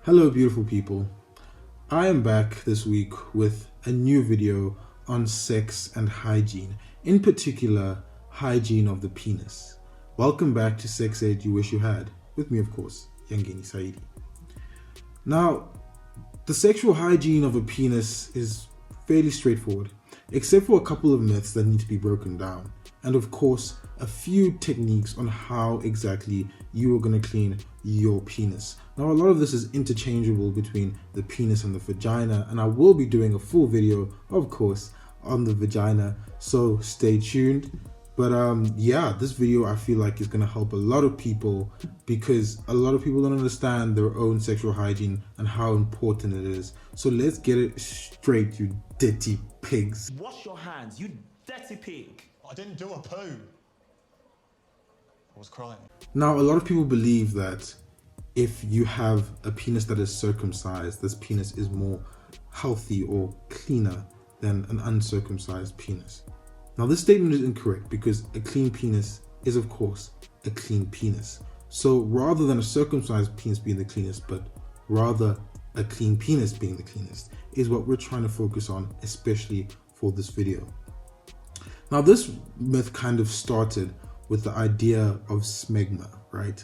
Hello beautiful people, I am back this week with a new video on sex and hygiene, in particular hygiene of the penis. Welcome back to Sex Ed You Wish You Had, with me of course, Yangeni Saidi. Now, the sexual hygiene of a penis is fairly straightforward, except for a couple of myths that need to be broken down, and of course a few techniques on how exactly you are going to clean your penis. Now, a lot of this is interchangeable between the penis and the vagina, and I will be doing a full video, of course, on the vagina, so stay tuned. But yeah, this video I feel like is going to help a lot of people, because a lot of people don't understand their own sexual hygiene and how important it is. So let's get it straight, you dirty pigs. Wash your hands, you dirty pig. I didn't do a poo. I was crying. Now, a lot of people believe that if you have a penis that is circumcised, this penis is more healthy or cleaner than an uncircumcised penis. Now, this statement is incorrect, because a clean penis is of course a clean penis. So rather than a circumcised penis being the cleanest, but rather a clean penis being the cleanest, is what we're trying to focus on, especially for this video. Now, this myth kind of started with the idea of SMegma, right?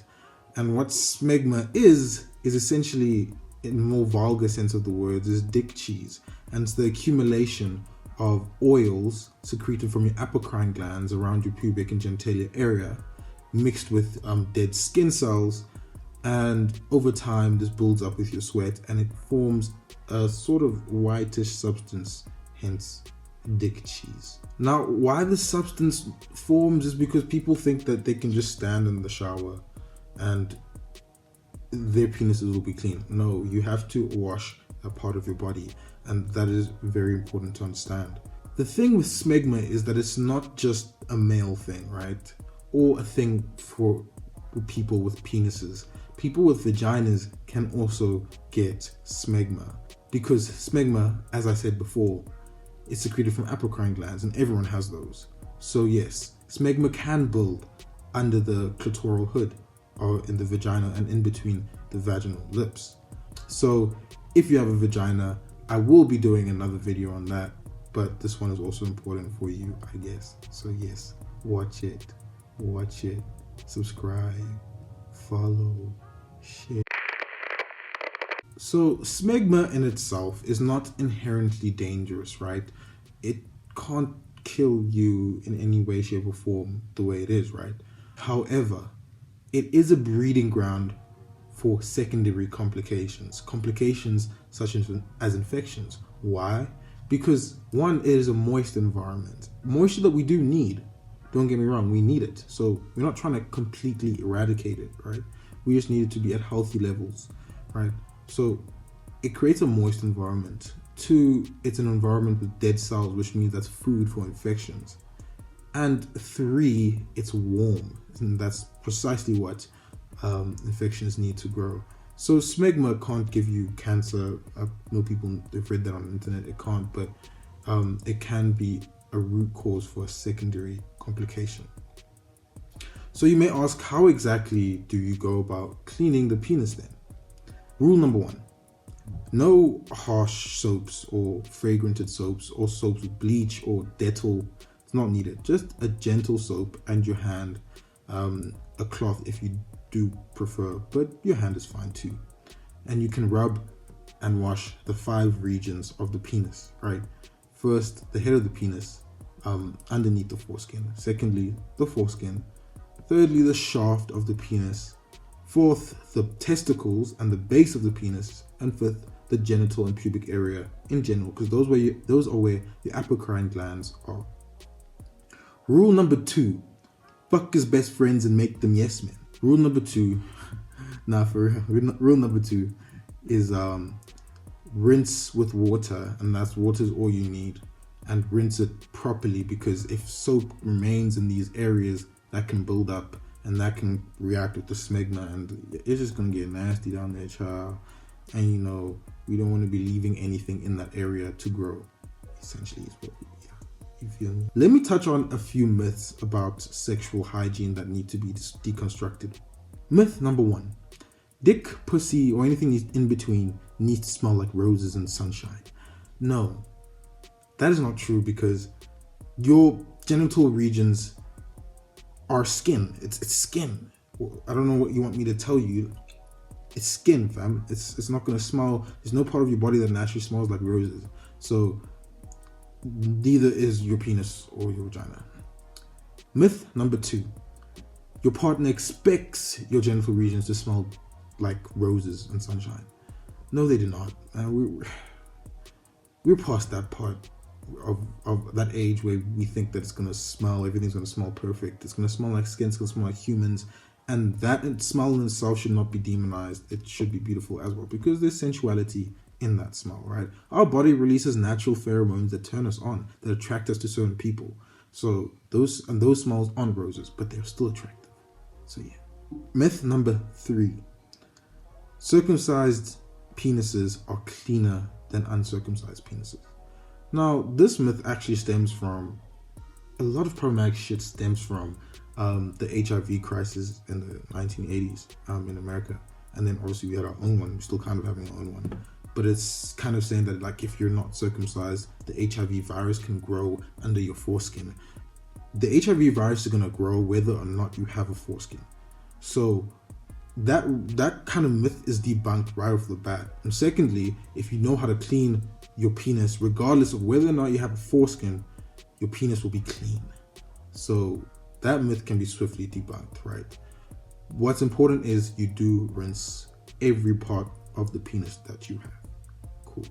And what SMegma is essentially, in more vulgar sense of the words, is dick cheese. And it's the accumulation of oils secreted from your apocrine glands around your pubic and genitalia area, mixed with dead skin cells. And over time, this builds up with your sweat and it forms a sort of whitish substance, hence dick cheese. Now, why this substance forms is because people think that they can just stand in the shower and their penises will be clean. No, you have to wash a part of your body, and that is very important to understand. The thing with SMegma is that it's not just a male thing, right? Or a thing for people with penises. People with vaginas can also get SMegma, because SMegma, as I said before, is secreted from apocrine glands, and everyone has those. So yes, SMegma can build under the clitoral hood, or in the vagina and in between the vaginal lips. So if you have a vagina, I will be doing another video on that, but this one is also important for you, I guess. So yes, watch it, subscribe, follow, share. So SMegma in itself is not inherently dangerous, right? It can't kill you in any way, shape or form the way it is, right? However, it is a breeding ground for secondary complications such as infections. Why? Because one, it is a moist environment. Moisture that we do need, don't get me wrong, we need it. So we're not trying to completely eradicate it, right? We just need it to be at healthy levels, right? So it creates a moist environment. Two, it's an environment with dead cells, which means that's food for infections. And three, it's warm, and that's precisely what infections need to grow. So SMegma can't give you cancer. I know people have read that on the internet. It can't, but it can be a root cause for a secondary complication. So you may ask, how exactly do you go about cleaning the penis then? Rule number one, no harsh soaps or fragranted soaps or soaps with bleach or Dettol. It's not needed. Just a gentle soap and your hand, a cloth if you do prefer, but your hand is fine too. And you can rub and wash the 5 regions of the penis, right? First, the head of the penis, underneath the foreskin. Secondly, the foreskin. Thirdly, the shaft of the penis. Fourth, the testicles and the base of the penis. And fifth, the genital and pubic area in general, because those are where the apocrine glands are. Rule number 2, fuck his best friends and make them yes men. Rule number 2, rule number 2 is rinse with water, and that's water is all you need, and rinse it properly, because if soap remains in these areas, that can build up and that can react with the SMegma, and it's just gonna get nasty down there, child. And you know, we don't want to be leaving anything in that area to grow, essentially, is what you feel me? Let me touch on a few myths about sexual hygiene that need to be deconstructed. Myth number 1, Dick, pussy, or anything in between needs to smell like roses and sunshine. No, that is not true, because your genital regions are skin. It's skin. I don't know what you want me to tell you. It's skin, fam. It's not gonna smell. There's no part of your body that naturally smells like roses. So neither is your penis or your vagina. Myth number 2. Your partner expects your genital regions to smell like roses and sunshine. No, they do not. We're past that part of that age where we think that it's gonna smell, everything's gonna smell perfect. It's gonna smell like skin, it's gonna smell like humans. And that smell in itself should not be demonized. It should be beautiful as well, because there's sensuality in that smell, right? Our body releases natural pheromones that turn us on, that attract us to certain people. So those smells aren't roses, but they're still attractive. So yeah. Myth number 3. Circumcised penises are cleaner than uncircumcised penises. Now, this myth actually stems from a lot of problematic shit. Stems from the HIV crisis in the 1980s in America, and then obviously we had our own one. We're still kind of having our own one, but it's kind of saying that, like, if you're not circumcised, the HIV virus can grow under your foreskin. The HIV virus is gonna grow whether or not you have a foreskin. So that kind of myth is debunked right off the bat. And secondly, if you know how to clean your penis, regardless of whether or not you have a foreskin, your penis will be clean. So that myth can be swiftly debunked, right? What's important is you do rinse every part of the penis that you have. Cool.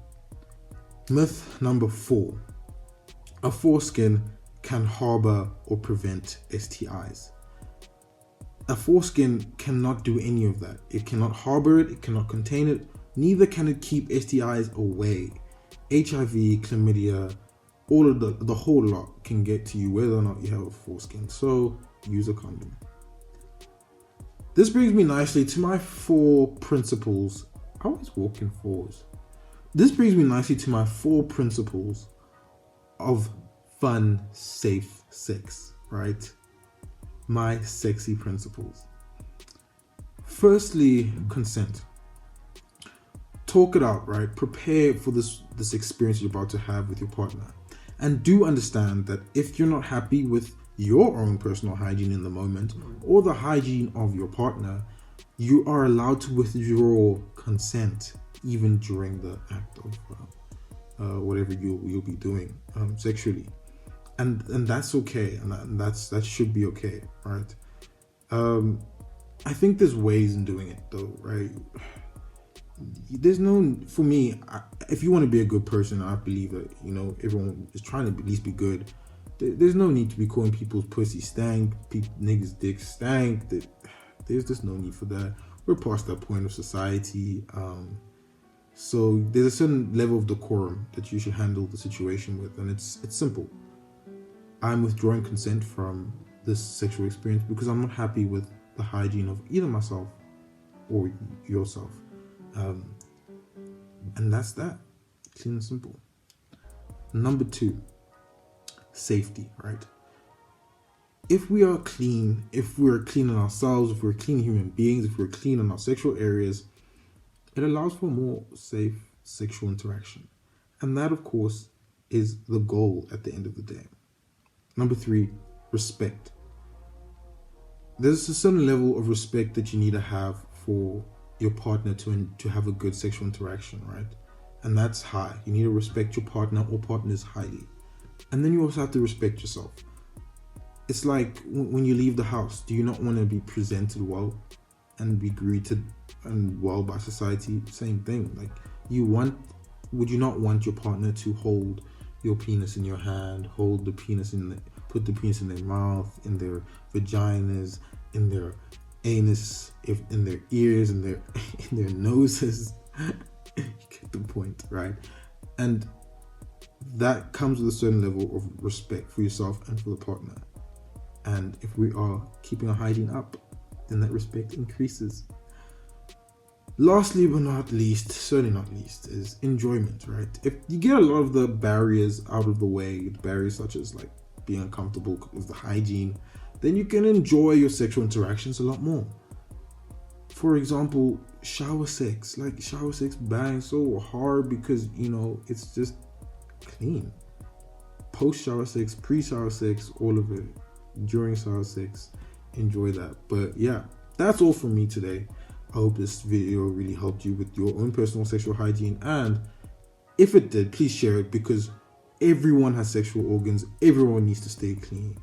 Myth number 4. A foreskin can harbor or prevent STIs. A foreskin cannot do any of that. It cannot harbor it, it cannot contain it, neither can it keep STIs away. HIV, chlamydia, all of the whole lot can get to you whether or not you have a foreskin. So use a condom. This brings me nicely to my 4 principles. I always walk in 4s. This brings me nicely to my 4 principles of fun, safe sex, right? My sexy principles. Firstly, consent. Talk it out, right? Prepare for this experience you're about to have with your partner. And do understand that if you're not happy with your own personal hygiene in the moment, or the hygiene of your partner, you are allowed to withdraw consent even during the act of whatever you'll be doing sexually, and that's okay, and that should be okay, right? I think there's ways in doing it though, right? There's no, for me, if you want to be a good person, I believe that, you know, everyone is trying to at least be good. There's no need to be calling people's pussy stank, niggas' dicks stank. There's just no need for that. We're past that point of society. So there's a certain level of decorum that you should handle the situation with, and it's simple. I'm withdrawing consent from this sexual experience because I'm not happy with the hygiene of either myself or yourself. And that's that. Clean and simple. Number 2, safety, right? If we are clean, if we're clean in ourselves, if we're clean human beings, if we're clean in our sexual areas, it allows for more safe sexual interaction. And that, of course, is the goal at the end of the day. Number 3, respect. There's a certain level of respect that you need to have for your partner to have a good sexual interaction, right? And that's high. You need to respect your partner or partners highly. And then you also have to respect yourself. It's like when you leave the house, do you not want to be presented well and be greeted and well by society? Same thing. Like, would you not want your partner to hold your penis in your hand, hold the penis put the penis in their mouth, in their vaginas, in their anus, in their ears, in their noses? You get the point, right? And that comes with a certain level of respect for yourself and for the partner. And if we are keeping our hygiene up, then that respect increases. Lastly but not least, certainly not least, is enjoyment, right? If you get a lot of the barriers out of the way, barriers such as like being uncomfortable with the hygiene, then you can enjoy your sexual interactions a lot more. For example, shower sex. Like, shower sex bangs so hard because, you know, it's just clean. Post shower sex, pre-shower sex, all of it. During shower sex, enjoy that. But yeah, that's all from me today. I hope this video really helped you with your own personal sexual hygiene, and if it did, please share it, because everyone has sexual organs. Everyone needs to stay clean.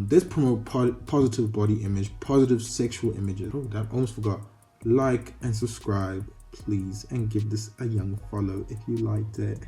Let's promote positive body image, positive sexual images. Oh, that almost forgot. Like and subscribe, please, and give this a young follow if you liked it.